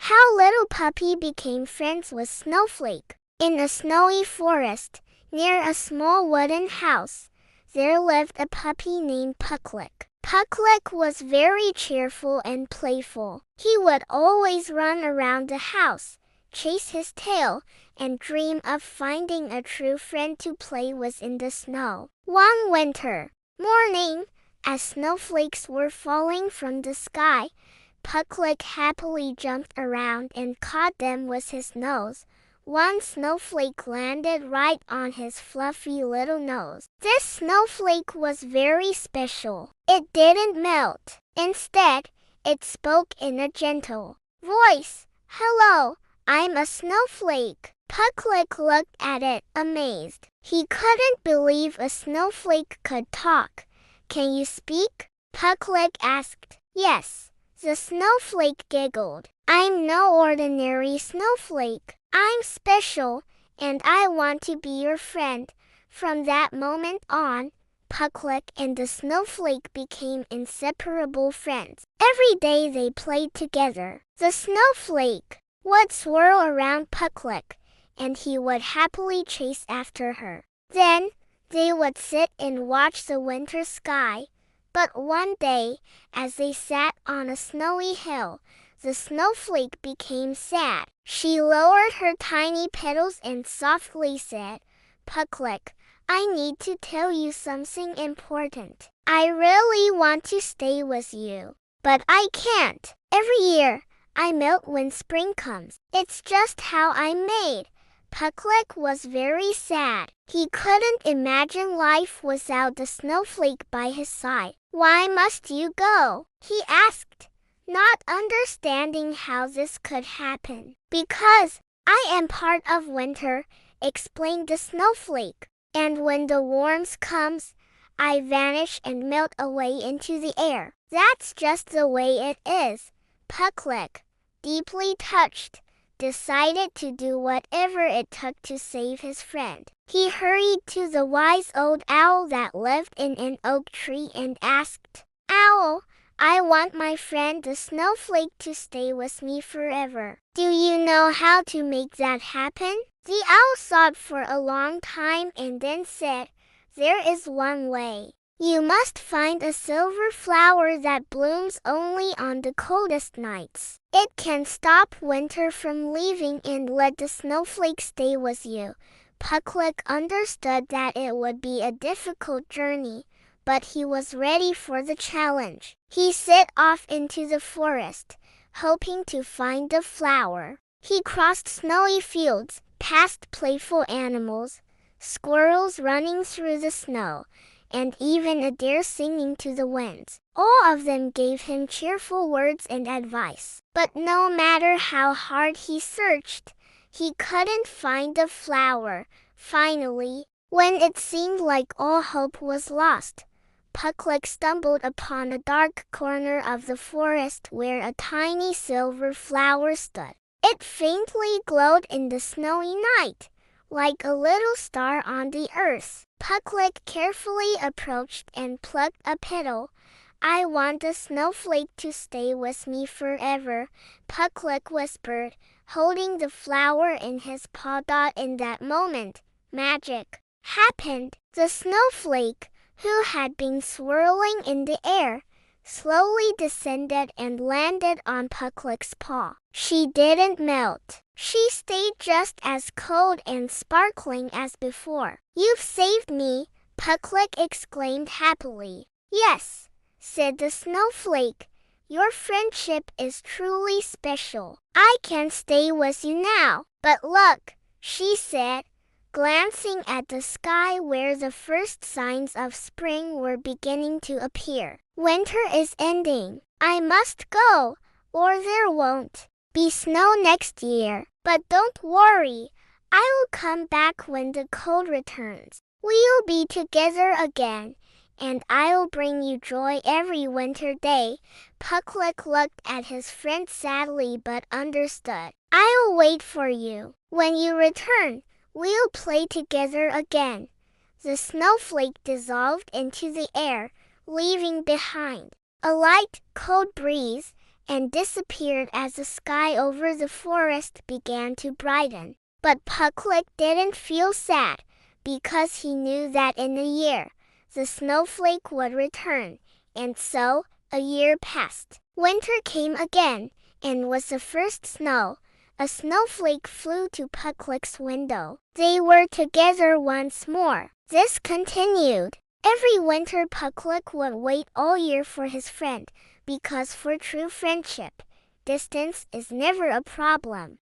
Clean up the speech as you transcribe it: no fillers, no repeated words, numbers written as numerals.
How Little Puppy Became Friends with Snowflake. In a snowy forest, near a small wooden house, there lived a puppy named Pucklick. Pucklick was very cheerful and playful. He would always run around the house, chase his tail, and dream of finding a true friend to play with in the snow. One winter morning, as snowflakes were falling from the sky, Pucklick happily jumped around and caught them with his nose. One snowflake landed right on his fluffy little nose. This snowflake was very special. It didn't melt. Instead, it spoke in a gentle voice. "Hello, I'm a snowflake." Pucklick looked at it, amazed. He couldn't believe a snowflake could talk. "Can you speak?" Pucklick asked. "Yes." The snowflake giggled. "I'm no ordinary snowflake. I'm special, and I want to be your friend." From that moment on, Pucklick and the snowflake became inseparable friends. Every day they played together. The snowflake would swirl around Pucklick, and he would happily chase after her. Then they would sit and watch the winter sky. But one day, as they sat on a snowy hill, the snowflake became sad. She lowered her tiny petals and softly said, "Pucklick, I need to tell you something important. I really want to stay with you, but I can't. Every year, I melt when spring comes. It's just how I'm made." Pucklick was very sad. He couldn't imagine life without the snowflake by his side. "Why must you go?" he asked, not understanding how this could happen. "Because I am part of winter," explained the snowflake. "And when the warmth comes, I vanish and melt away into the air. That's just the way it is." Pucklick, deeply touched, decided to do whatever it took to save his friend. He hurried to the wise old owl that lived in an oak tree and asked, "Owl, I want my friend the snowflake to stay with me forever. Do you know how to make that happen?" The owl thought for a long time and then said, "There is one way. You must find a silver flower that blooms only on the coldest nights. It can stop winter from leaving and let the snowflake stay with you." Pucklick understood that it would be a difficult journey, but he was ready for the challenge. He set off into the forest, hoping to find the flower. He crossed snowy fields, past playful animals, squirrels running through the snow, and even a deer singing to the winds. All of them gave him cheerful words and advice. But no matter how hard he searched, he couldn't find the flower. Finally, when it seemed like all hope was lost, Pucklick stumbled upon a dark corner of the forest where a tiny silver flower stood. It faintly glowed in the snowy night, like a little star on the earth. Pucklick carefully approached and plucked a petal. "I want the snowflake to stay with me forever," Pucklick whispered, holding the flower in his paw. In that moment, magic happened. The snowflake, who had been swirling in the air, slowly descended and landed on Pucklick's paw. She didn't melt. She stayed just as cold and sparkling as before. "You've saved me," Pucklick exclaimed happily. "Yes," said the snowflake. "Your friendship is truly special. I can stay with you now." "But look," she said, glancing at the sky where the first signs of spring were beginning to appear. "Winter is ending. I must go, or there won't be snow next year. But don't worry, I'll come back when the cold returns. We'll be together again, and I'll bring you joy every winter day." Pucklick looked at his friend sadly but understood. "I'll wait for you. When you return, we'll play together again." The snowflake dissolved into the air, leaving behind a light, cold breeze and disappeared as the sky over the forest began to brighten. But Pucklick didn't feel sad, because he knew that in a year, the snowflake would return, and so, a year passed. Winter came again, and with the first snow, a snowflake flew to Pucklick's window. They were together once more. This continued. Every winter Pucklick would wait all year for his friend, because for true friendship, distance is never a problem.